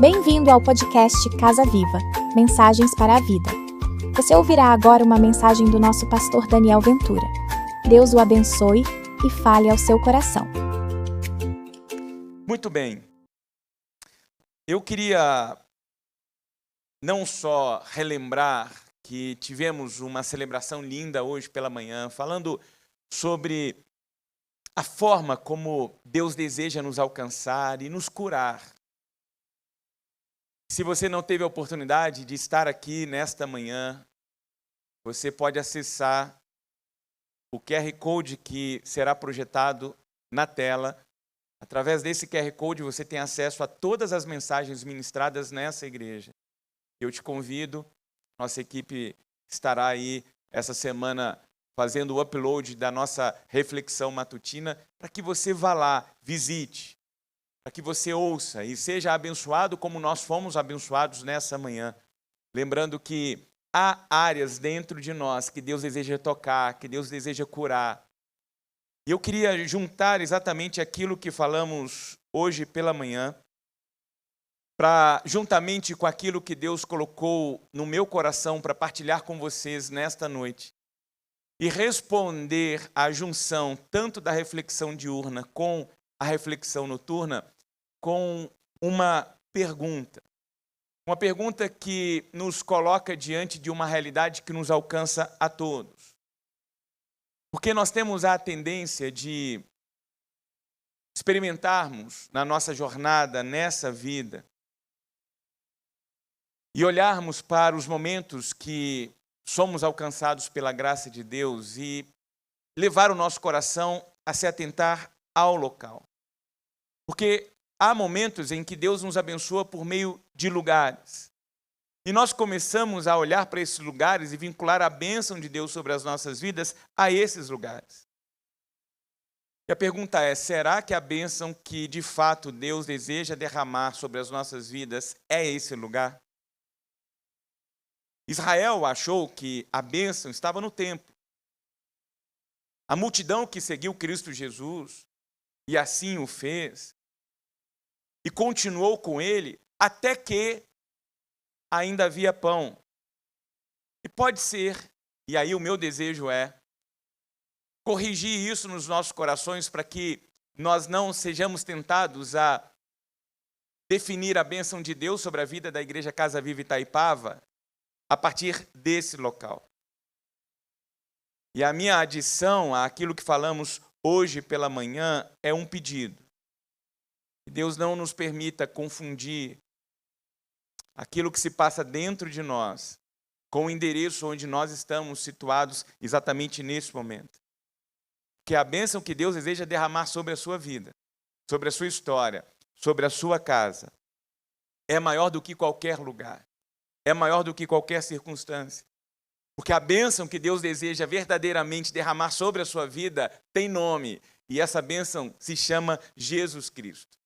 Bem-vindo ao podcast Casa Viva, Mensagens para a Vida. Você ouvirá agora uma mensagem do nosso pastor Daniel Ventura. Deus o abençoe e fale ao seu coração. Muito bem. Eu queria não só relembrar que tivemos uma celebração linda hoje pela manhã, falando sobre a forma como Deus deseja nos alcançar e nos curar. Se você não teve a oportunidade de estar aqui nesta manhã, você pode acessar o QR Code que será projetado na tela. Através desse QR Code você tem acesso a todas as mensagens ministradas nessa igreja. Eu te convido, nossa equipe estará aí essa semana fazendo o upload da nossa reflexão matutina, para que você vá lá, visite, para que você ouça e seja abençoado como nós fomos abençoados nessa manhã. Lembrando que há áreas dentro de nós que Deus deseja tocar, que Deus deseja curar. E eu queria juntar exatamente aquilo que falamos hoje pela manhã, juntamente com aquilo que Deus colocou no meu coração para partilhar com vocês nesta noite, e responder à junção tanto da reflexão diurna com a reflexão noturna, com uma pergunta. Uma pergunta que nos coloca diante de uma realidade que nos alcança a todos. Porque nós temos a tendência de experimentarmos na nossa jornada, nessa vida, e olharmos para os momentos que somos alcançados pela graça de Deus e levar o nosso coração a se atentar ao local. Porque há momentos em que Deus nos abençoa por meio de lugares. E nós começamos a olhar para esses lugares e vincular a bênção de Deus sobre as nossas vidas a esses lugares. E a pergunta é, será que a bênção que de fato Deus deseja derramar sobre as nossas vidas é esse lugar? Israel achou que a bênção estava no templo. A multidão que seguiu Cristo Jesus, e assim o fez, e continuou com ele, até que ainda havia pão. E pode ser, e aí o meu desejo é, corrigir isso nos nossos corações para que nós não sejamos tentados a definir a bênção de Deus sobre a vida da Igreja Casa Viva Itaipava a partir desse local. E a minha adição àquilo que falamos hoje pela manhã é um pedido. Que Deus não nos permita confundir aquilo que se passa dentro de nós com o endereço onde nós estamos situados exatamente nesse momento. Que a bênção que Deus deseja derramar sobre a sua vida, sobre a sua história, sobre a sua casa, é maior do que qualquer lugar, é maior do que qualquer circunstância. Porque a bênção que Deus deseja verdadeiramente derramar sobre a sua vida tem nome, e essa bênção se chama Jesus Cristo.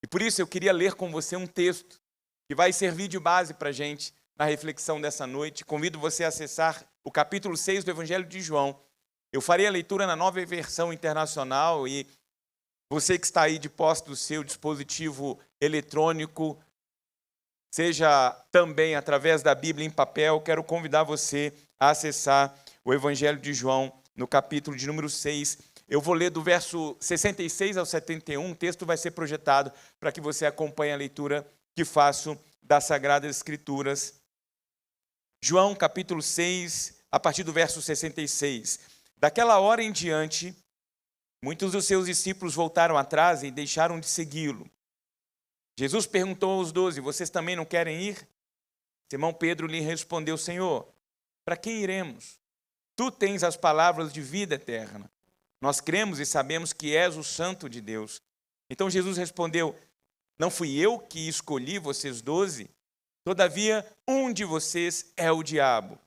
E por isso eu queria ler com você um texto que vai servir de base para a gente na reflexão dessa noite. Convido você a acessar o capítulo 6 do Evangelho de João. Eu farei a leitura na Nova Versão Internacional e você que está aí de posse do seu dispositivo eletrônico, seja também através da Bíblia em papel, quero convidar você a acessar o Evangelho de João no capítulo de número 6. Eu vou ler do verso 66 ao 71, o texto vai ser projetado para que você acompanhe a leitura que faço das Sagradas Escrituras. João, capítulo 6, a partir do verso 66. Daquela hora em diante, muitos dos seus discípulos voltaram atrás e deixaram de segui-lo. Jesus perguntou aos 12, vocês também não querem ir? Simão Pedro lhe respondeu, Senhor, para quem iremos? Tu tens as palavras de vida eterna. Nós cremos e sabemos que és o Santo de Deus. Então Jesus respondeu, não fui eu que escolhi vocês 12? Todavia, um de vocês é o diabo.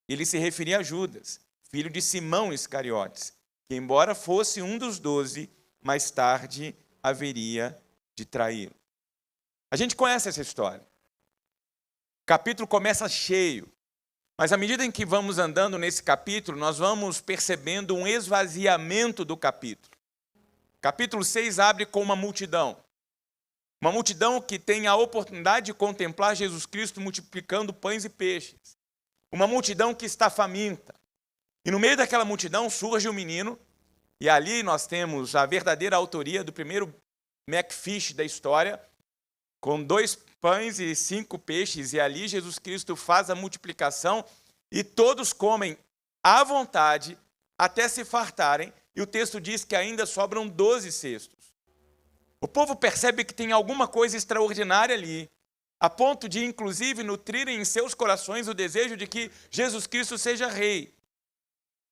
Ele se referia a Judas, filho de Simão Iscariotes, que embora fosse um dos 12, mais tarde haveria de traí-lo. A gente conhece essa história. O capítulo começa cheio, mas à medida em que vamos andando nesse capítulo, nós vamos percebendo um esvaziamento do capítulo. Capítulo 6 abre com uma multidão. Uma multidão que tem a oportunidade de contemplar Jesus Cristo multiplicando pães e peixes. Uma multidão que está faminta. E no meio daquela multidão surge um menino, e ali nós temos a verdadeira autoria do primeiro McFish da história, com 2 pães e 5 peixes, e ali Jesus Cristo faz a multiplicação, e todos comem à vontade, até se fartarem, e o texto diz que ainda sobram 12 cestos. O povo percebe que tem alguma coisa extraordinária ali, a ponto de, inclusive, nutrirem em seus corações o desejo de que Jesus Cristo seja rei.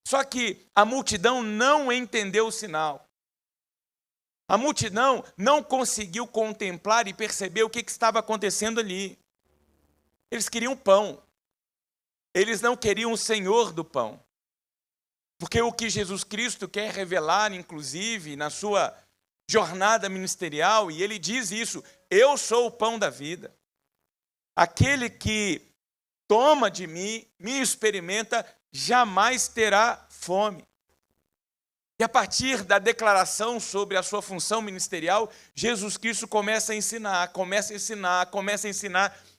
Só que a multidão não entendeu o sinal. A multidão não conseguiu contemplar e perceber o que estava acontecendo ali. Eles queriam pão. Eles não queriam o Senhor do pão. Porque o que Jesus Cristo quer revelar, inclusive, na sua jornada ministerial, e ele diz isso: eu sou o pão da vida. Aquele que toma de mim, me experimenta, jamais terá fome. E a partir da declaração sobre a sua função ministerial, Jesus Cristo começa a ensinar,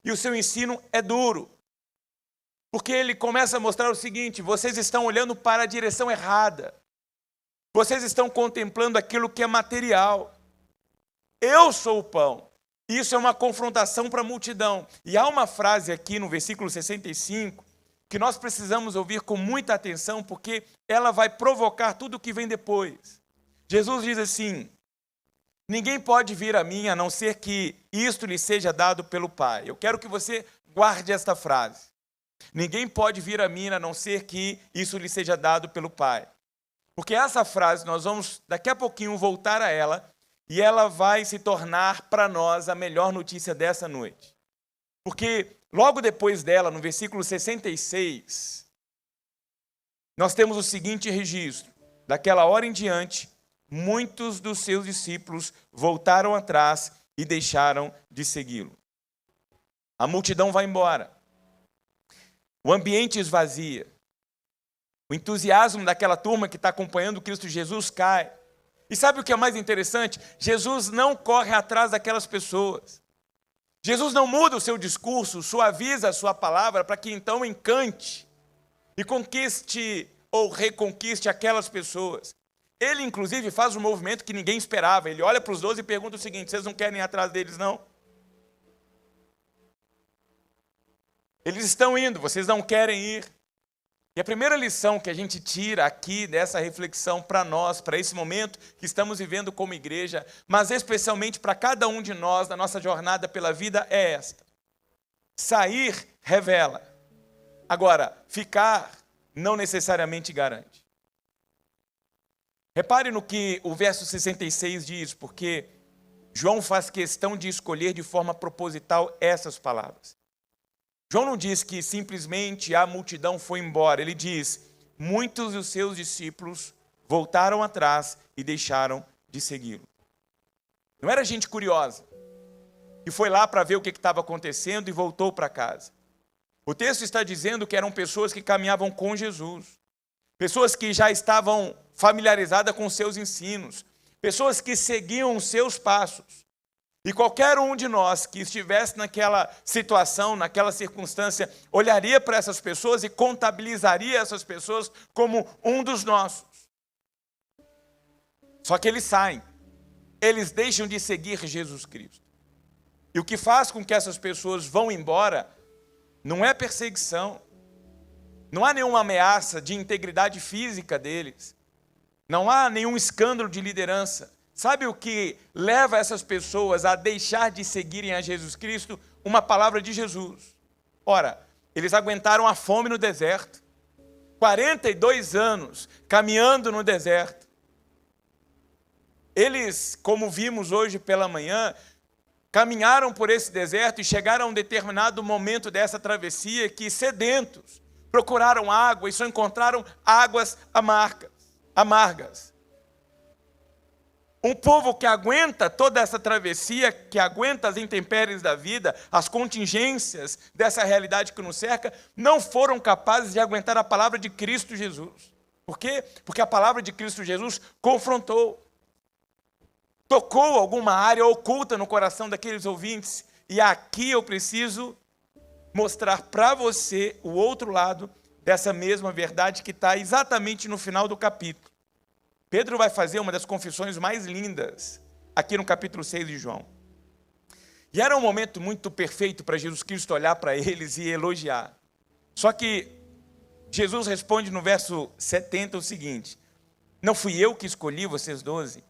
e o seu ensino é duro. Porque ele começa a mostrar o seguinte: vocês estão olhando para a direção errada. Vocês estão contemplando aquilo que é material. Eu sou o pão. Isso é uma confrontação para a multidão. E há uma frase aqui no versículo 65 que nós precisamos ouvir com muita atenção, porque ela vai provocar tudo o que vem depois. Jesus diz assim: ninguém pode vir a mim a não ser que isto lhe seja dado pelo Pai. Eu quero que você guarde esta frase. Ninguém pode vir a mim a não ser que isso lhe seja dado pelo Pai. Porque essa frase, nós vamos daqui a pouquinho voltar a ela, e ela vai se tornar para nós a melhor notícia dessa noite. Porque logo depois dela, no versículo 66, nós temos o seguinte registro: daquela hora em diante, muitos dos seus discípulos voltaram atrás e deixaram de segui-lo. A multidão vai embora. O ambiente esvazia. O entusiasmo daquela turma que está acompanhando Cristo Jesus cai. E sabe o que é mais interessante? Jesus não corre atrás daquelas pessoas. Jesus não muda o seu discurso, suaviza a sua palavra para que então encante e conquiste ou reconquiste aquelas pessoas. Ele, inclusive, faz um movimento que ninguém esperava. Ele olha para os 12 e pergunta o seguinte: vocês não querem ir atrás deles, não? Eles estão indo, vocês não querem ir. E a primeira lição que a gente tira aqui dessa reflexão para nós, para esse momento que estamos vivendo como igreja, mas especialmente para cada um de nós na nossa jornada pela vida, é esta: sair revela. Agora, ficar não necessariamente garante. Repare no que o verso 66 diz, porque João faz questão de escolher de forma proposital essas palavras. João não diz que simplesmente a multidão foi embora. Ele diz: muitos dos seus discípulos voltaram atrás e deixaram de segui-lo. Não era gente curiosa, que foi lá para ver o que estava acontecendo e voltou para casa. O texto está dizendo que eram pessoas que caminhavam com Jesus. Pessoas que já estavam familiarizadas com seus ensinos. Pessoas que seguiam os seus passos. E qualquer um de nós que estivesse naquela situação, naquela circunstância, olharia para essas pessoas e contabilizaria essas pessoas como um dos nossos. Só que eles saem. Eles deixam de seguir Jesus Cristo. E o que faz com que essas pessoas vão embora não é perseguição. Não há nenhuma ameaça de integridade física deles. Não há nenhum escândalo de liderança. Sabe o que leva essas pessoas a deixar de seguirem a Jesus Cristo? Uma palavra de Jesus. Ora, eles aguentaram a fome no deserto. 42 anos caminhando no deserto. Eles, como vimos hoje pela manhã, caminharam por esse deserto e chegaram a um determinado momento dessa travessia que, sedentos, procuraram água e só encontraram águas amargas. Um povo que aguenta toda essa travessia, que aguenta as intempéries da vida, as contingências dessa realidade que nos cerca, não foram capazes de aguentar a palavra de Cristo Jesus. Por quê? Porque a palavra de Cristo Jesus confrontou. tocou alguma área oculta no coração daqueles ouvintes. E aqui eu preciso mostrar para você o outro lado dessa mesma verdade que está exatamente no final do capítulo. Pedro vai fazer uma das confissões mais lindas aqui no capítulo 6 de João. E era um momento muito perfeito para Jesus Cristo olhar para eles e elogiar. Só que Jesus responde no verso 70 o seguinte: não fui eu que escolhi vocês 12?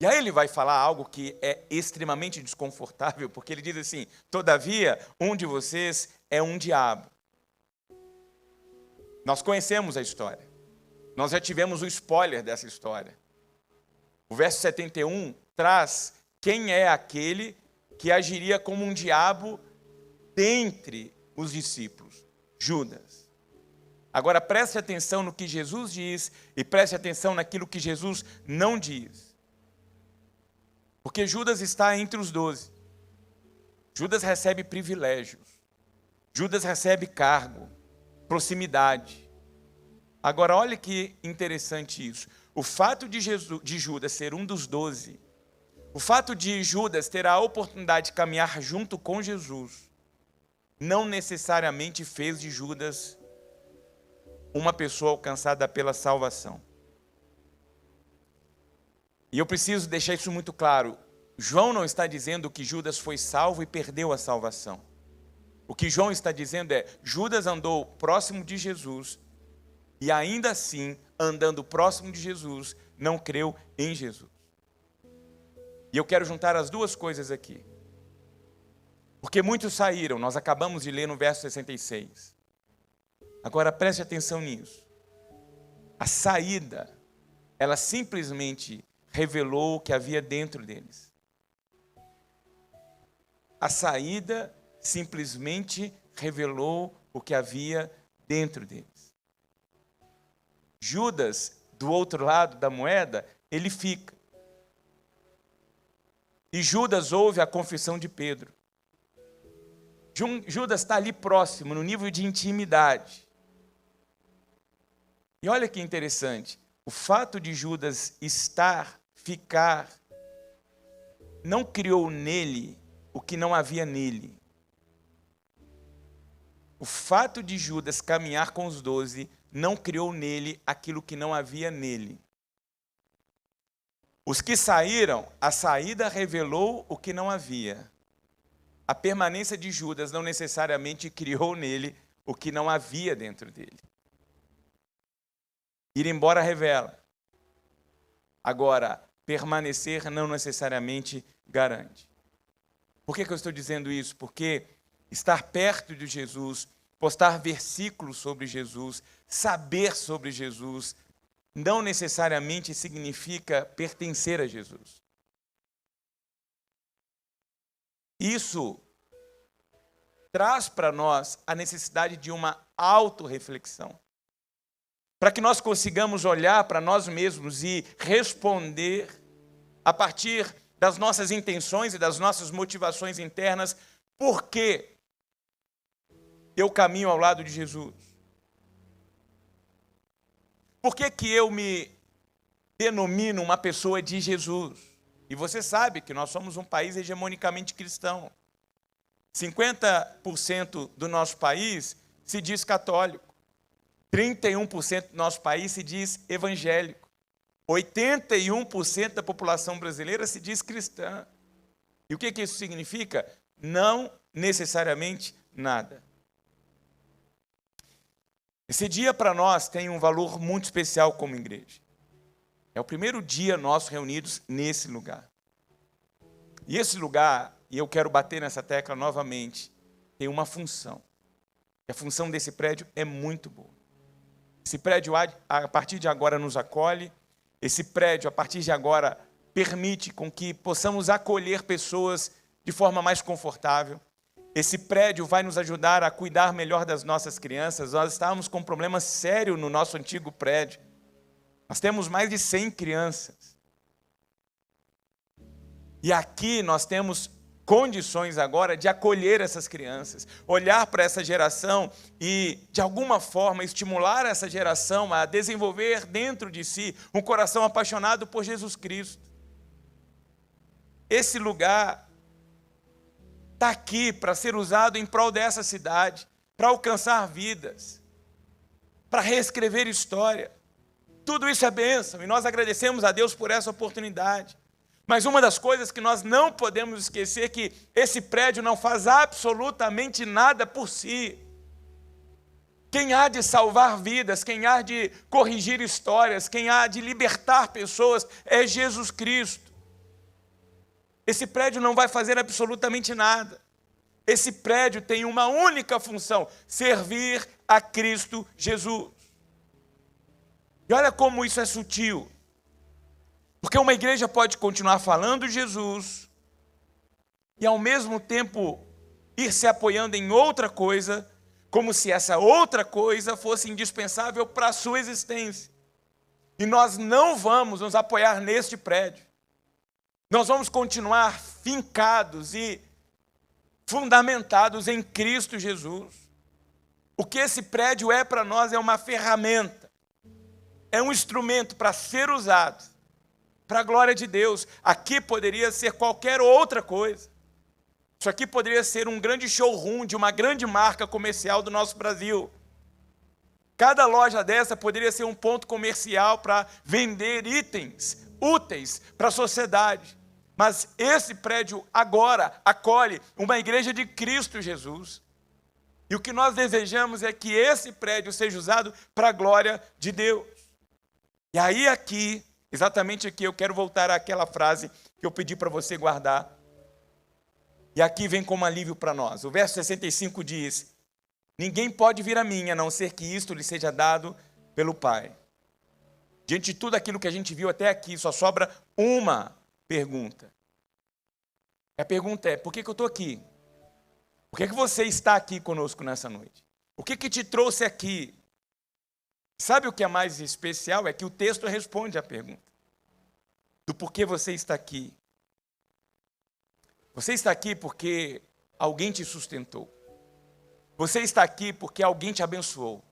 E aí ele vai falar algo que é extremamente desconfortável, porque ele diz assim: todavia, um de vocês é um diabo. Nós conhecemos a história. Nós já tivemos o spoiler dessa história. O verso 71 traz quem é aquele que agiria como um diabo dentre os discípulos: Judas. Agora preste atenção no que Jesus diz e preste atenção naquilo que Jesus não diz. Porque Judas está entre os 12. Judas recebe privilégios. Judas recebe cargo, proximidade. Agora, olha que interessante isso. O fato de Judas ser um dos 12, o fato de Judas ter a oportunidade de caminhar junto com Jesus, não necessariamente fez de Judas uma pessoa alcançada pela salvação. E eu preciso deixar isso muito claro. João não está dizendo que Judas foi salvo e perdeu a salvação. O que João está dizendo é: Judas andou próximo de Jesus e ainda assim, andando próximo de Jesus, não creu em Jesus. E eu quero juntar as duas coisas aqui. Porque muitos saíram, nós acabamos de ler no verso 66. Agora preste atenção nisso. A saída, ela simplesmente revelou o que havia dentro deles. A saída simplesmente revelou o que havia dentro deles. Judas, do outro lado da moeda, ele fica. E Judas ouve a confissão de Pedro. Judas está ali próximo, no nível de intimidade. E olha que interessante, o fato de Judas ficar, não criou nele o que não havia nele. O fato de Judas caminhar com os 12 não criou nele aquilo que não havia nele. Os que saíram, a saída revelou o que não havia. A permanência de Judas não necessariamente criou nele o que não havia dentro dele. Ir embora revela. Agora, permanecer não necessariamente garante. Por que eu estou dizendo isso? Porque estar perto de Jesus, postar versículos sobre Jesus, saber sobre Jesus, não necessariamente significa pertencer a Jesus. Isso traz para nós a necessidade de uma autorreflexão. Para que nós consigamos olhar para nós mesmos e responder a partir das nossas intenções e das nossas motivações internas, por que eu caminho ao lado de Jesus? Por que que eu me denomino uma pessoa de Jesus? E você sabe que nós somos um país hegemonicamente cristão. 50% do nosso país se diz católico. 31% do nosso país se diz evangélico. 81% da população brasileira se diz cristã. E o que isso significa? Não necessariamente nada. Esse dia para nós tem um valor muito especial como igreja. É o primeiro dia nosso reunidos nesse lugar. E esse lugar, e eu quero bater nessa tecla novamente, tem uma função. E a função desse prédio é muito boa. Esse prédio, a partir de agora, nos acolhe. Esse prédio, a partir de agora, permite com que possamos acolher pessoas de forma mais confortável. Esse prédio vai nos ajudar a cuidar melhor das nossas crianças. Nós estávamos com um problema sério no nosso antigo prédio. Nós temos mais de 100 crianças. E aqui nós temos condições agora de acolher essas crianças, olhar para essa geração e, de alguma forma, estimular essa geração a desenvolver dentro de si um coração apaixonado por Jesus Cristo. Esse lugar está aqui para ser usado em prol dessa cidade, para alcançar vidas, para reescrever história. Tudo isso é bênção e nós agradecemos a Deus por essa oportunidade. Mas uma das coisas que nós não podemos esquecer é que esse prédio não faz absolutamente nada por si. Quem há de salvar vidas, quem há de corrigir histórias, quem há de libertar pessoas é Jesus Cristo. Esse prédio não vai fazer absolutamente nada. Esse prédio tem uma única função: servir a Cristo Jesus. E olha como isso é sutil. Porque uma igreja pode continuar falando de Jesus e ao mesmo tempo ir se apoiando em outra coisa, como se essa outra coisa fosse indispensável para a sua existência. E nós não vamos nos apoiar neste prédio. Nós vamos continuar fincados e fundamentados em Cristo Jesus. O que esse prédio é para nós é uma ferramenta, é um instrumento para ser usado para a glória de Deus. Aqui poderia ser qualquer outra coisa. Isso aqui poderia ser um grande showroom de uma grande marca comercial do nosso Brasil. Cada loja dessa poderia ser um ponto comercial para vender itens úteis para a sociedade. Mas esse prédio agora acolhe uma igreja de Cristo Jesus. E o que nós desejamos é que esse prédio seja usado para a glória de Deus. E aí aqui, exatamente aqui, eu quero voltar àquela frase que eu pedi para você guardar. E aqui vem como alívio para nós. O verso 65 diz: ninguém pode vir a mim, a não ser que isto lhe seja dado pelo Pai. Diante de tudo aquilo que a gente viu até aqui, só sobra uma pergunta. A pergunta é: por que eu estou aqui? Por que você está aqui conosco nessa noite? O que te trouxe aqui? Sabe o que é mais especial? É que o texto responde à pergunta do porquê você está aqui. Você está aqui porque alguém te sustentou. Você está aqui porque alguém te abençoou.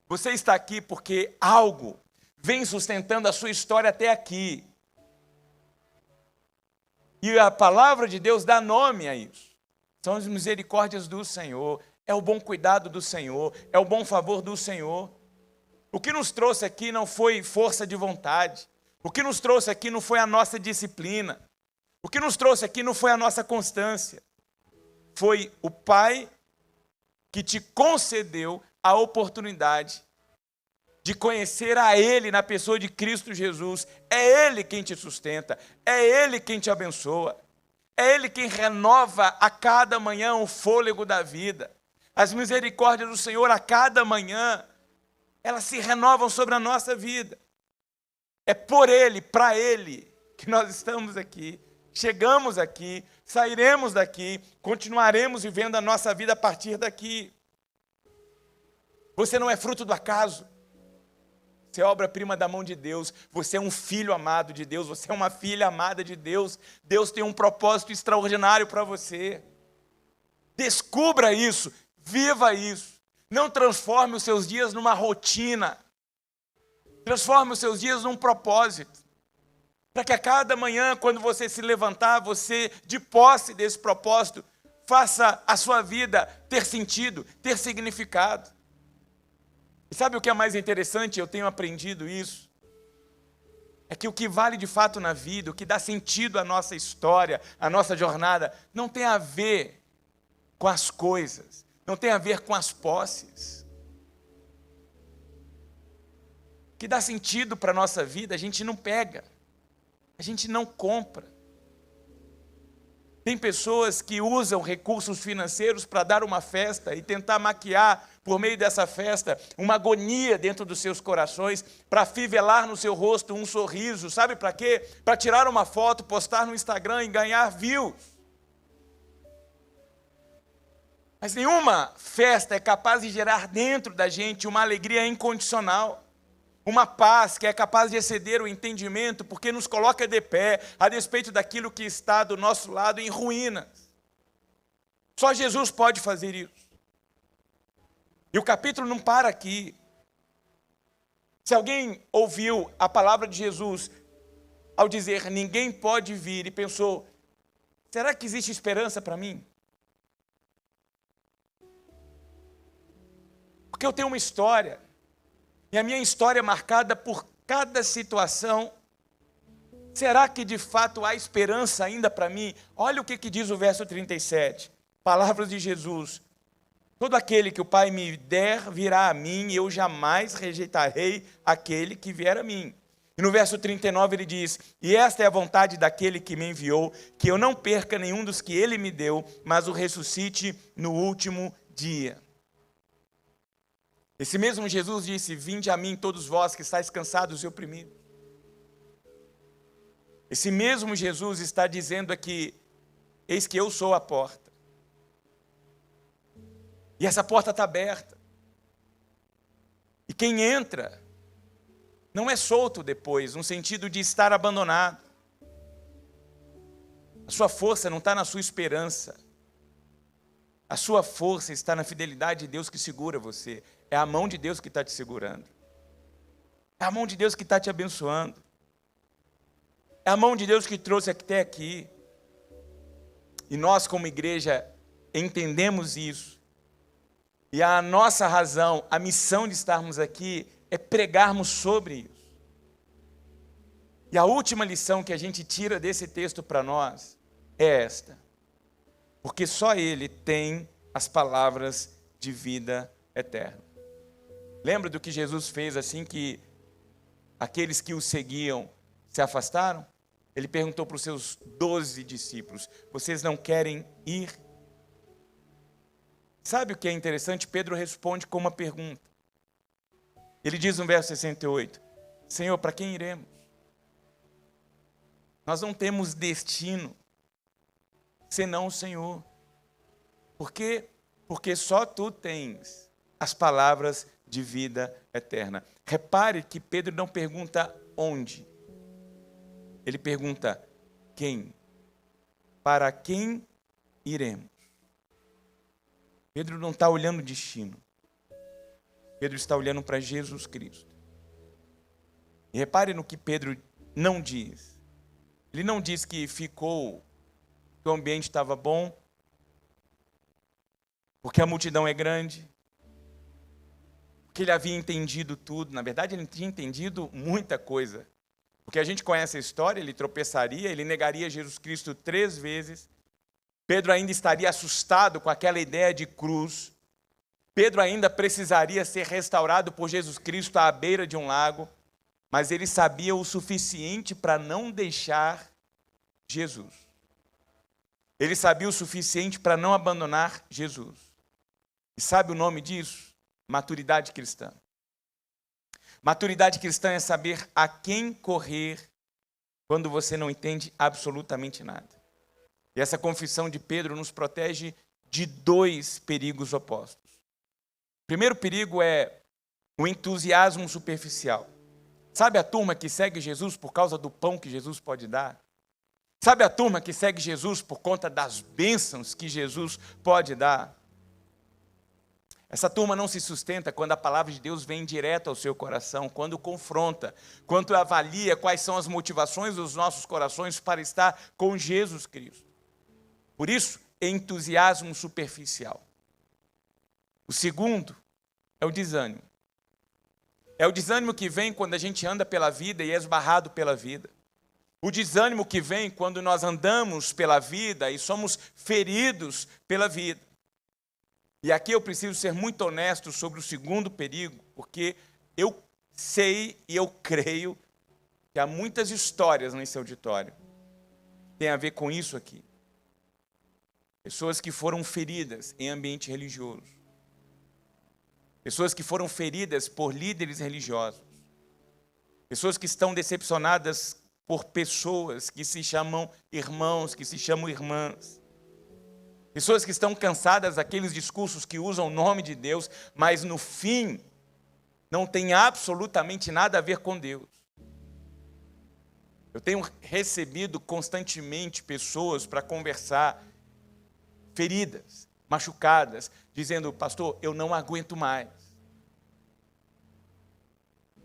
Você está aqui porque algo vem sustentando a sua história até aqui. E a palavra de Deus dá nome a isso. São as misericórdias do Senhor, é o bom cuidado do Senhor, é o bom favor do Senhor. O que nos trouxe aqui não foi força de vontade. O que nos trouxe aqui não foi a nossa disciplina. O que nos trouxe aqui não foi a nossa constância. Foi o Pai que te concedeu a oportunidade de conhecer a Ele na pessoa de Cristo Jesus. É Ele quem te sustenta, é Ele quem te abençoa, é Ele quem renova a cada manhã o fôlego da vida. As misericórdias do Senhor a cada manhã, elas se renovam sobre a nossa vida. É por Ele, para Ele, que nós estamos aqui, chegamos aqui, sairemos daqui, continuaremos vivendo a nossa vida a partir daqui. Você não é fruto do acaso. Você é obra-prima da mão de Deus. Você é um filho amado de Deus. Você é uma filha amada de Deus. Deus tem um propósito extraordinário para você. Descubra isso. Viva isso. Não transforme os seus dias numa rotina. Transforme os seus dias num propósito. Para que a cada manhã, quando você se levantar, você, de posse desse propósito, faça a sua vida ter sentido, ter significado. E sabe o que é mais interessante? Eu tenho aprendido isso. É que o que vale de fato na vida, o que dá sentido à nossa história, à nossa jornada, não tem a ver com as coisas, não tem a ver com as posses. O que dá sentido para a nossa vida, a gente não pega, a gente não compra. Tem pessoas que usam recursos financeiros para dar uma festa e tentar maquiar, por meio dessa festa, uma agonia dentro dos seus corações, para fivelar no seu rosto um sorriso. Sabe para quê? Para tirar uma foto, postar no Instagram e ganhar views. Mas nenhuma festa é capaz de gerar dentro da gente uma alegria incondicional, uma paz que é capaz de exceder o entendimento, porque nos coloca de pé, a despeito daquilo que está do nosso lado em ruínas. Só Jesus pode fazer isso. E o capítulo não para aqui. Se alguém ouviu a palavra de Jesus ao dizer, ninguém pode vir, e pensou, será que existe esperança para mim? Porque eu tenho uma história, e a minha história é marcada por cada situação. Será que de fato há esperança ainda para mim? Olha o que diz o verso 37, palavras de Jesus. Todo aquele que o Pai me der virá a mim, e eu jamais rejeitarei aquele que vier a mim. E no verso 39 ele diz, e esta é a vontade daquele que me enviou, que eu não perca nenhum dos que ele me deu, mas o ressuscite no último dia. Esse mesmo Jesus disse, vinde a mim todos vós que estáis cansados e oprimidos. Esse mesmo Jesus está dizendo aqui, eis que eu sou a porta. E essa porta está aberta. E quem entra não é solto depois, no sentido de estar abandonado. A sua força não está na sua esperança. A sua força está na fidelidade de Deus que segura você. É a mão de Deus que está te segurando. É a mão de Deus que está te abençoando. É a mão de Deus que trouxe até aqui. E nós, como igreja, entendemos isso. E a nossa razão, a missão de estarmos aqui é pregarmos sobre isso. E a última lição que a gente tira desse texto para nós é esta. Porque só Ele tem as palavras de vida eterna. Lembra do que Jesus fez assim que aqueles que o seguiam se afastaram? Ele perguntou para os seus 12 discípulos, vocês não querem ir? Sabe o que é interessante? Pedro responde com uma pergunta. Ele diz no verso 68, Senhor, para quem iremos? Nós não temos destino senão o Senhor. Por quê? Porque só Tu tens as palavras de vida eterna. Repare que Pedro não pergunta onde. Ele pergunta quem? Para quem iremos? Pedro não está olhando o destino. Pedro está olhando para Jesus Cristo. E repare no que Pedro não diz. Ele não diz que ficou, que o ambiente estava bom, porque a multidão é grande, porque ele havia entendido tudo. Na verdade, ele tinha entendido muita coisa. Porque a gente conhece a história, ele tropeçaria, ele negaria Jesus Cristo 3 vezes. Pedro ainda estaria assustado com aquela ideia de cruz. Pedro ainda precisaria ser restaurado por Jesus Cristo à beira de um lago. Mas ele sabia o suficiente para não deixar Jesus. Ele sabia o suficiente para não abandonar Jesus. E sabe o nome disso? Maturidade cristã. Maturidade cristã é saber a quem correr quando você não entende absolutamente nada. E essa confissão de Pedro nos protege de 2 perigos opostos. O primeiro perigo é o entusiasmo superficial. Sabe a turma que segue Jesus por causa do pão que Jesus pode dar? Sabe a turma que segue Jesus por conta das bênçãos que Jesus pode dar? Essa turma não se sustenta quando a palavra de Deus vem direto ao seu coração, quando confronta, quando avalia quais são as motivações dos nossos corações para estar com Jesus Cristo. Por isso, entusiasmo superficial. O segundo é o desânimo. É o desânimo que vem quando a gente anda pela vida e é esbarrado pela vida. O desânimo que vem quando nós andamos pela vida e somos feridos pela vida. E aqui eu preciso ser muito honesto sobre o segundo perigo, porque eu sei e eu creio que há muitas histórias nesse auditório que tem a ver com isso aqui. Pessoas que foram feridas em ambiente religioso. Pessoas que foram feridas por líderes religiosos. Pessoas que estão decepcionadas por pessoas que se chamam irmãos, que se chamam irmãs. Pessoas que estão cansadas daqueles discursos que usam o nome de Deus, mas no fim não tem absolutamente nada a ver com Deus. Eu tenho recebido constantemente pessoas para conversar, feridas, machucadas, dizendo: pastor, eu não aguento mais.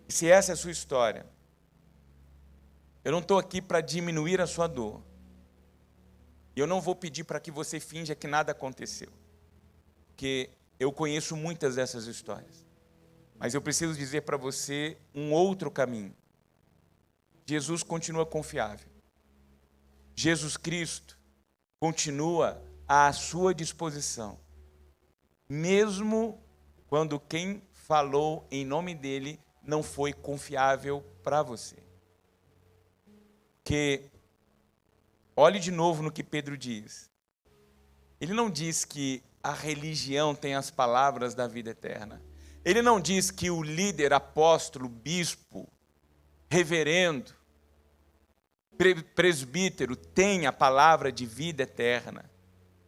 E se essa é a sua história, eu não estou aqui para diminuir a sua dor. E eu não vou pedir para que você finja que nada aconteceu. Porque eu conheço muitas dessas histórias. Mas eu preciso dizer para você um outro caminho. Jesus continua confiável. Jesus Cristo continua à sua disposição. Mesmo quando quem falou em nome dele não foi confiável para você. Porque, olhe de novo no que Pedro diz. Ele não diz que a religião tem as palavras da vida eterna. Ele não diz que o líder, apóstolo, bispo, reverendo, presbítero tem a palavra de vida eterna.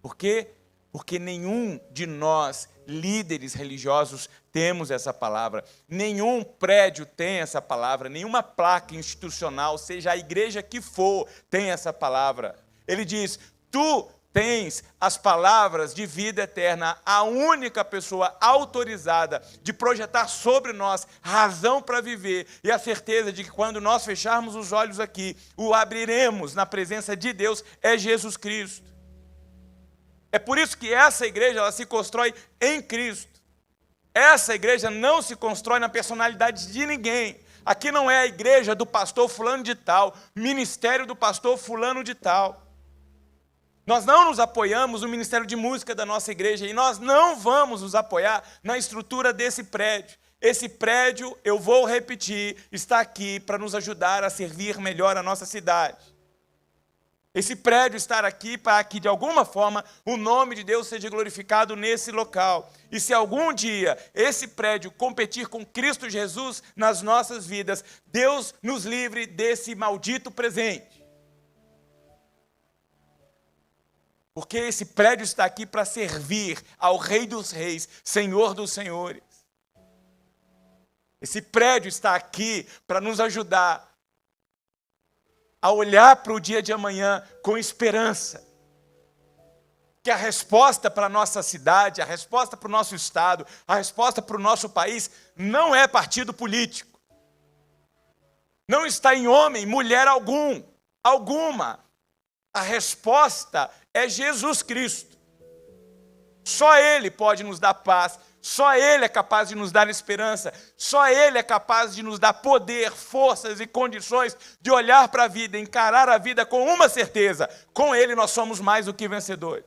Por quê? Porque nenhum de nós, líderes religiosos, temos essa palavra. Nenhum prédio tem essa palavra. Nenhuma placa institucional, seja a igreja que for, tem essa palavra. Ele diz: tu tens as palavras de vida eterna, a única pessoa autorizada de projetar sobre nós razão para viver e a certeza de que quando nós fecharmos os olhos aqui, o abriremos na presença de Deus, é Jesus Cristo. É por isso que essa igreja ela se constrói em Cristo. Essa igreja não se constrói na personalidade de ninguém. Aqui não é a igreja do pastor fulano de tal, ministério do pastor fulano de tal. Nós não nos apoiamos no ministério de música da nossa igreja e nós não vamos nos apoiar na estrutura desse prédio. Esse prédio, eu vou repetir, está aqui para nos ajudar a servir melhor a nossa cidade. Esse prédio está aqui para que, de alguma forma, o nome de Deus seja glorificado nesse local. E se algum dia esse prédio competir com Cristo Jesus nas nossas vidas, Deus nos livre desse maldito presente. Porque esse prédio está aqui para servir ao Rei dos Reis, Senhor dos Senhores. Esse prédio está aqui para nos ajudar a olhar para o dia de amanhã com esperança. Que a resposta para a nossa cidade, a resposta para o nosso estado, a resposta para o nosso país não é partido político. Não está em homem, mulher alguma. A resposta é Jesus Cristo. Só Ele pode nos dar paz. Só Ele é capaz de nos dar esperança. Só Ele é capaz de nos dar poder, forças e condições de olhar para a vida, encarar a vida com uma certeza. Com Ele nós somos mais do que vencedores.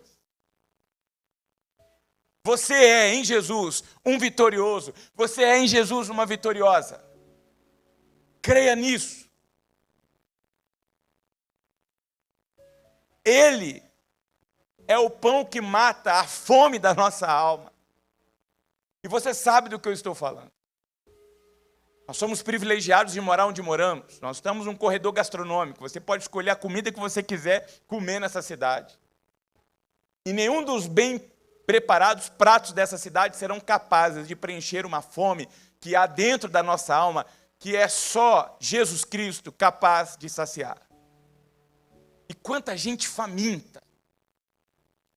Você é em Jesus um vitorioso. Você é em Jesus uma vitoriosa. Creia nisso. Ele é o pão que mata a fome da nossa alma. E você sabe do que eu estou falando. Nós somos privilegiados de morar onde moramos. Nós estamos num corredor gastronômico. Você pode escolher a comida que você quiser comer nessa cidade. E nenhum dos bem preparados pratos dessa cidade serão capazes de preencher uma fome que há dentro da nossa alma, que é só Jesus Cristo capaz de saciar. E quanta gente faminta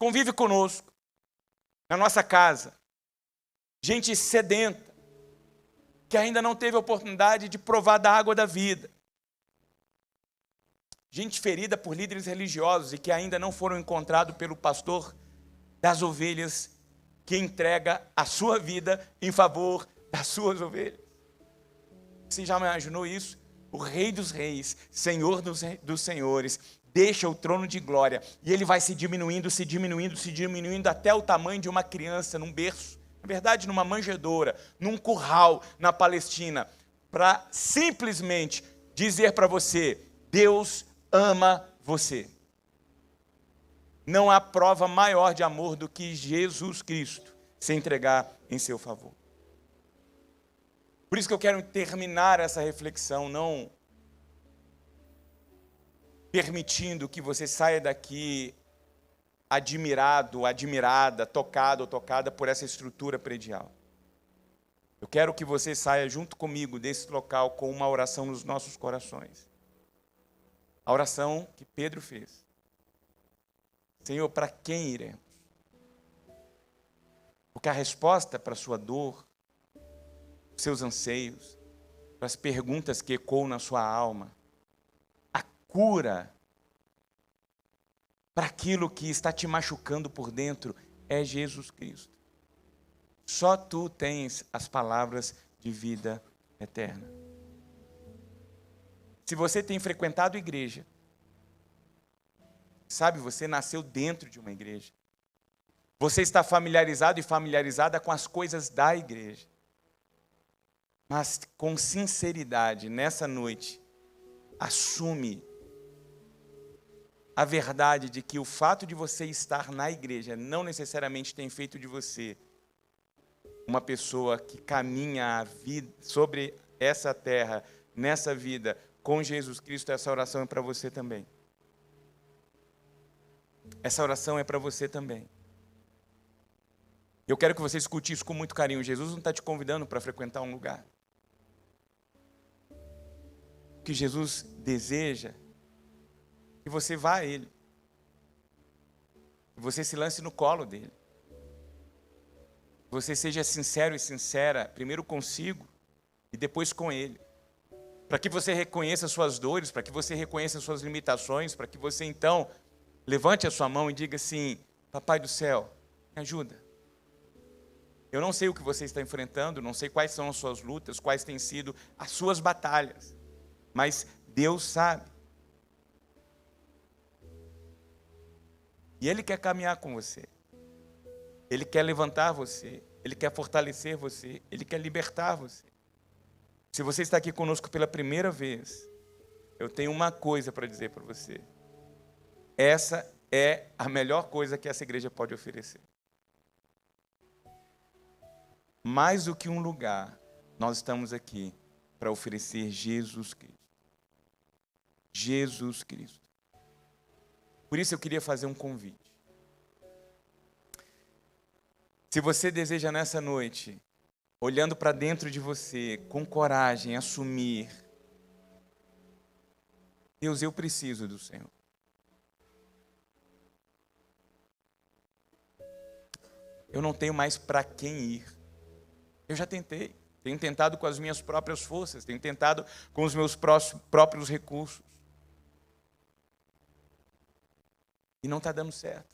convive conosco, na nossa casa. Gente sedenta, que ainda não teve a oportunidade de provar da água da vida. Gente ferida por líderes religiosos e que ainda não foram encontrados pelo pastor das ovelhas, que entrega a sua vida em favor das suas ovelhas. Você já imaginou isso? O Rei dos Reis, Senhor dos Senhores, deixa o trono de glória e ele vai se diminuindo até o tamanho de uma criança num berço. Na verdade, numa manjedoura, num curral na Palestina, para simplesmente dizer para você: Deus ama você. Não há prova maior de amor do que Jesus Cristo se entregar em seu favor. Por isso que eu quero terminar essa reflexão, não permitindo que você saia daqui admirado, admirada, tocado ou tocada por essa estrutura predial. Eu quero que você saia junto comigo desse local com uma oração nos nossos corações. A oração que Pedro fez. Senhor, para quem iremos? Porque a resposta para a sua dor, seus anseios, para as perguntas que ecoam na sua alma, a cura para aquilo que está te machucando por dentro é Jesus Cristo. Só tu tens as palavras de vida eterna. Se você tem frequentado igreja, sabe, você nasceu dentro de uma igreja. Você está familiarizado e familiarizada com as coisas da igreja. Mas com sinceridade, nessa noite, assume a verdade de que o fato de você estar na igreja não necessariamente tem feito de você uma pessoa que caminha a vida sobre essa terra, nessa vida, com Jesus Cristo. Essa oração é para você também. Essa oração é para você também. Eu quero que você escute isso com muito carinho. Jesus não está te convidando para frequentar um lugar. O que Jesus deseja é que você vá a Ele. Que você se lance no colo dEle. Que você seja sincero e sincera, primeiro consigo e depois com Ele. Para que você reconheça suas dores, para que você reconheça suas limitações, para que você então levante a sua mão e diga assim: Papai do céu, me ajuda. Eu não sei o que você está enfrentando, não sei quais são as suas lutas, quais têm sido as suas batalhas, mas Deus sabe. E Ele quer caminhar com você. Ele quer levantar você. Ele quer fortalecer você. Ele quer libertar você. Se você está aqui conosco pela primeira vez, eu tenho uma coisa para dizer para você. Essa é a melhor coisa que essa igreja pode oferecer. Mais do que um lugar, nós estamos aqui para oferecer Jesus Cristo. Jesus Cristo. Por isso eu queria fazer um convite. Se você deseja nessa noite, olhando para dentro de você, com coragem, assumir: Deus, eu preciso do Senhor. Eu não tenho mais para quem ir. Eu já tentei. Tenho tentado com as minhas próprias forças. Tenho tentado com os meus próprios recursos. E não está dando certo.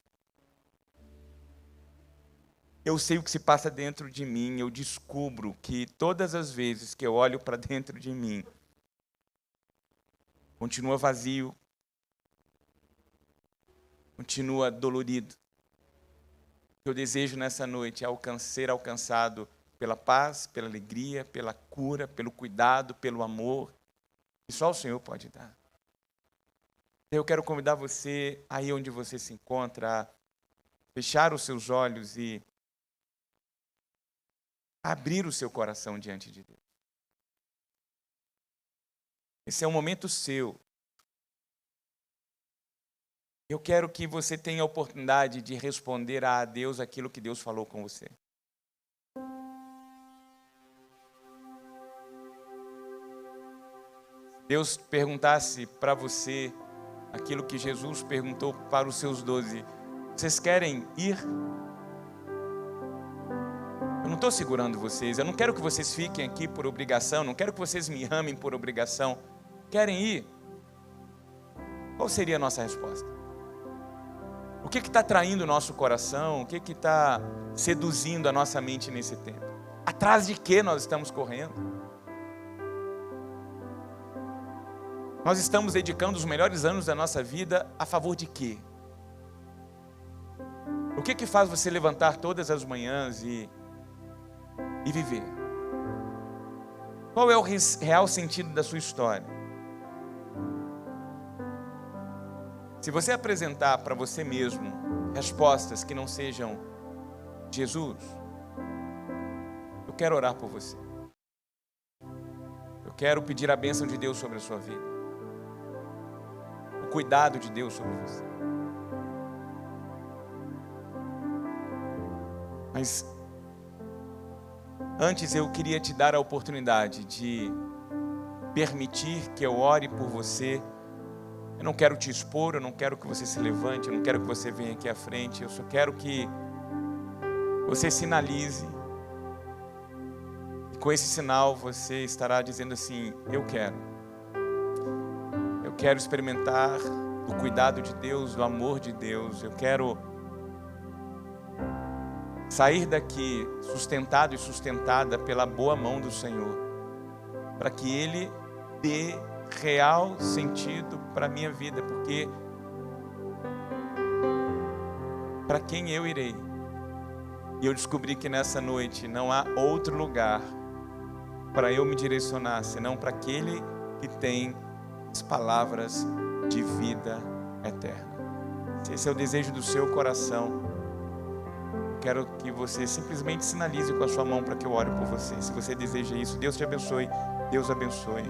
Eu sei o que se passa dentro de mim. Eu descubro que todas as vezes que eu olho para dentro de mim, continua vazio, continua dolorido. O que eu desejo nessa noite é ser alcançado pela paz, pela alegria, pela cura, pelo cuidado, pelo amor, que só o Senhor pode dar. Eu quero convidar você, aí onde você se encontra, a fechar os seus olhos e abrir o seu coração diante de Deus. Esse é um momento seu. Eu quero que você tenha a oportunidade de responder a Deus aquilo que Deus falou com você. Deus perguntasse para você aquilo que Jesus perguntou para os seus 12. Vocês querem ir? Eu não estou segurando vocês. Eu não quero que vocês fiquem aqui por obrigação. Não quero que vocês me amem por obrigação. Querem ir? Qual seria a nossa resposta? O que está traindo o nosso coração? O que está seduzindo a nossa mente nesse tempo? Atrás de que nós estamos correndo? Nós estamos dedicando os melhores anos da nossa vida a favor de quê? O que faz você levantar todas as manhãs e viver? Qual é o real sentido da sua história? Se você apresentar para você mesmo respostas que não sejam Jesus, eu quero orar por você. Eu quero pedir a bênção de Deus sobre a sua vida. O cuidado de Deus sobre você. Mas Antes eu queria te dar a oportunidade de permitir que eu ore por você. Eu não quero te expor, eu não quero que você se levante, eu não quero que você venha aqui à frente. Eu só quero que você sinalize. E com esse sinal você estará dizendo assim: eu quero experimentar o cuidado de Deus, o amor de Deus. Eu quero sair daqui sustentado e sustentada pela boa mão do Senhor, para que Ele dê real sentido para a minha vida, porque para quem eu irei? E eu descobri que nessa noite não há outro lugar para eu me direcionar, senão para aquele que tem as palavras de vida eterna. Se esse é o desejo do seu coração, quero que você simplesmente sinalize com a sua mão para que eu ore por você. Se você deseja isso, Deus te abençoe. Deus abençoe.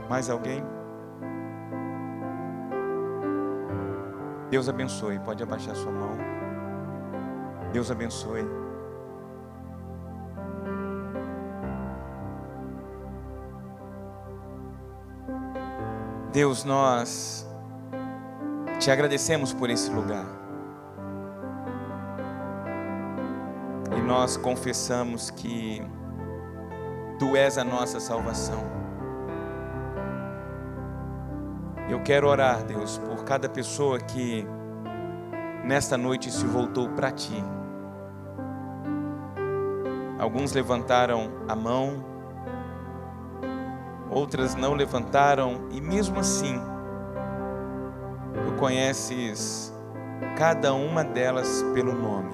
Mais alguém? Deus abençoe. Pode abaixar sua mão. Deus abençoe. Deus, nós te agradecemos por esse lugar. E nós confessamos que Tu és a nossa salvação. Eu quero orar, Deus, por cada pessoa que nesta noite se voltou para Ti. Alguns levantaram a mão, outras não levantaram, e mesmo assim, Tu conheces cada uma delas pelo nome.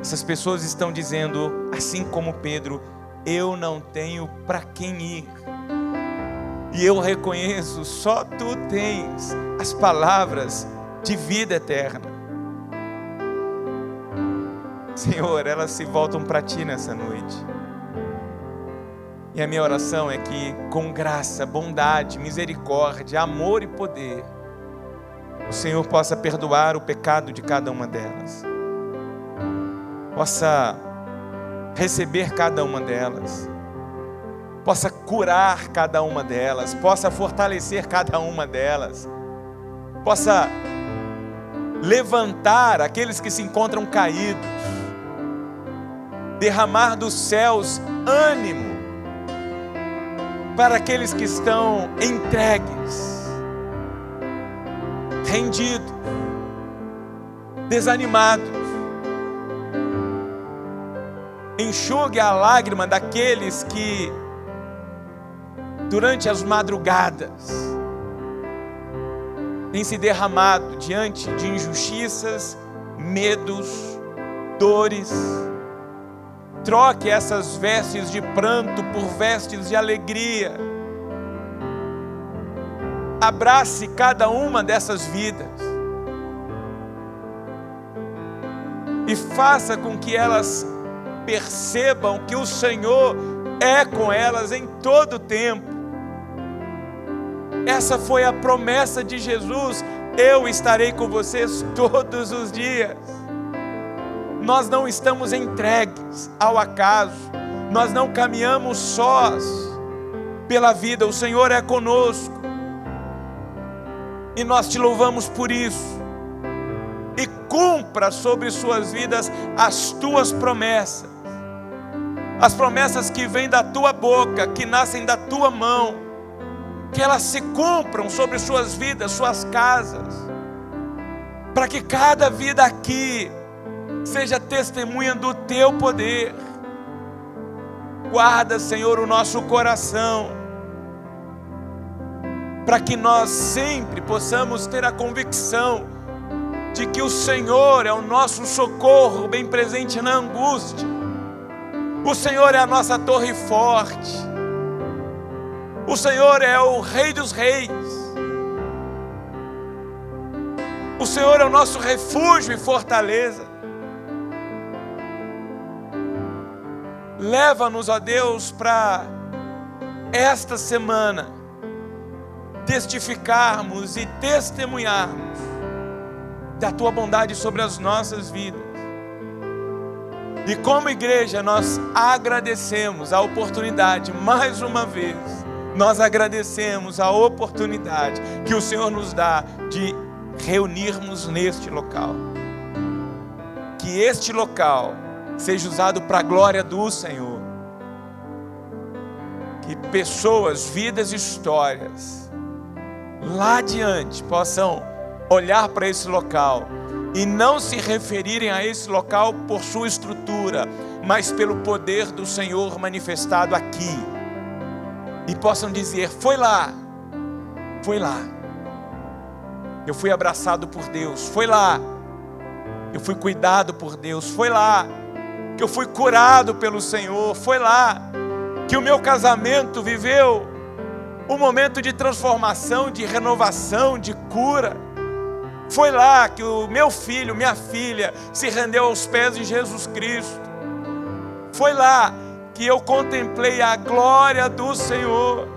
Essas pessoas estão dizendo, assim como Pedro: eu não tenho para quem ir. E eu reconheço, só Tu tens as palavras de vida eterna. Senhor, elas se voltam para Ti nessa noite. E a minha oração é que, com graça, bondade, misericórdia, amor e poder, o Senhor possa perdoar o pecado de cada uma delas. Possa receber cada uma delas. Possa curar cada uma delas, possa fortalecer cada uma delas, possa levantar aqueles que se encontram caídos, derramar dos céus ânimo para aqueles que estão entregues, rendidos, desanimados. Enxugue a lágrima daqueles que durante as madrugadas tem se derramado diante de injustiças, medos, dores. Troque essas vestes de pranto por vestes de alegria. Abrace cada uma dessas vidas e faça com que elas percebam que o Senhor é com elas em todo o tempo. Essa foi a promessa de Jesus: eu estarei com vocês todos os dias. Nós não estamos entregues ao acaso, nós não caminhamos sós pela vida, o Senhor é conosco, e nós te louvamos por isso. E cumpra sobre suas vidas as tuas promessas, as promessas que vêm da tua boca, que nascem da tua mão, que elas se cumpram sobre suas vidas, suas casas, para que cada vida aqui seja testemunha do teu poder. Guarda, Senhor, o nosso coração, para que nós sempre possamos ter a convicção de que o Senhor é o nosso socorro bem presente na angústia. O Senhor é a nossa torre forte. O Senhor é o Rei dos Reis. O Senhor é o nosso refúgio e fortaleza. Leva-nos, ó Deus, para esta semana testificarmos e testemunharmos da Tua bondade sobre as nossas vidas. E como igreja, nós agradecemos a oportunidade, mais uma vez, nós agradecemos a oportunidade que o Senhor nos dá de reunirmos neste local. Que este local seja usado para a glória do Senhor. Que pessoas, vidas e histórias lá adiante possam olhar para esse local e não se referirem a esse local por sua estrutura, mas pelo poder do Senhor manifestado aqui. E possam dizer: foi lá, eu fui abraçado por Deus, foi lá, eu fui cuidado por Deus, foi lá, que eu fui curado pelo Senhor, foi lá, que o meu casamento viveu um momento de transformação, de renovação, de cura. Foi lá que o meu filho, minha filha, se rendeu aos pés de Jesus Cristo. Foi lá que eu contemplei a glória do Senhor.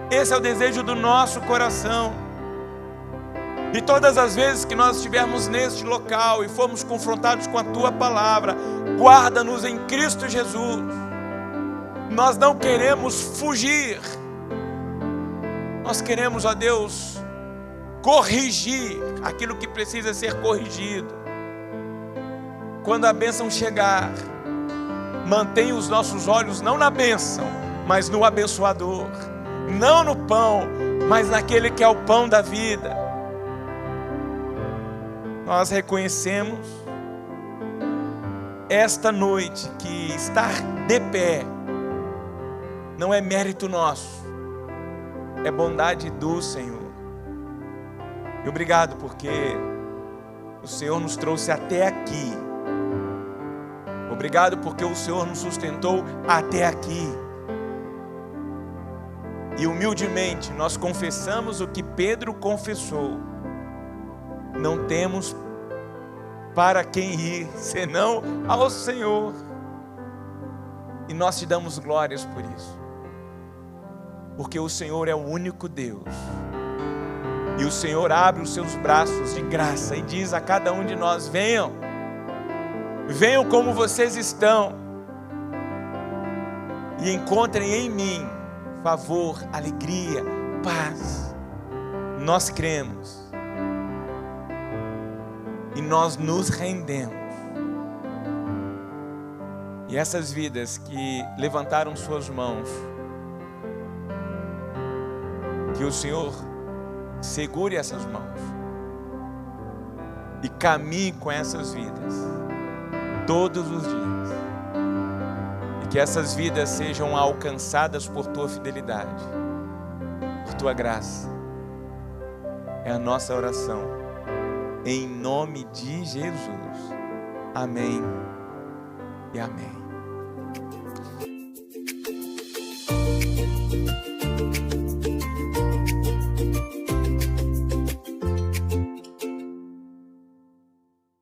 Esse é o desejo do nosso coração. E todas as vezes que nós estivermos neste local e formos confrontados com a Tua palavra, guarda-nos em Cristo Jesus. Nós não queremos fugir. Nós queremos, ó Deus, corrigir aquilo que precisa ser corrigido. Quando a bênção chegar, mantenha os nossos olhos não na bênção, mas no abençoador. Não no pão, mas naquele que é o pão da vida. Nós reconhecemos esta noite que estar de pé não é mérito nosso, é bondade do Senhor. E obrigado porque o Senhor nos trouxe até aqui. Obrigado porque o Senhor nos sustentou até aqui. E humildemente nós confessamos o que Pedro confessou: não temos para quem ir, senão ao Senhor. E nós te damos glórias por isso, porque o Senhor é o único Deus. E o Senhor abre os seus braços de graça e diz a cada um de nós: venham, venham como vocês estão, e encontrem em mim favor, alegria, paz. Nós cremos e nós nos rendemos. E essas vidas que levantaram suas mãos, que o Senhor segure essas mãos e caminhe com essas vidas todos os dias, e que essas vidas sejam alcançadas por Tua fidelidade, por Tua graça. É a nossa oração, em nome de Jesus. Amém e amém.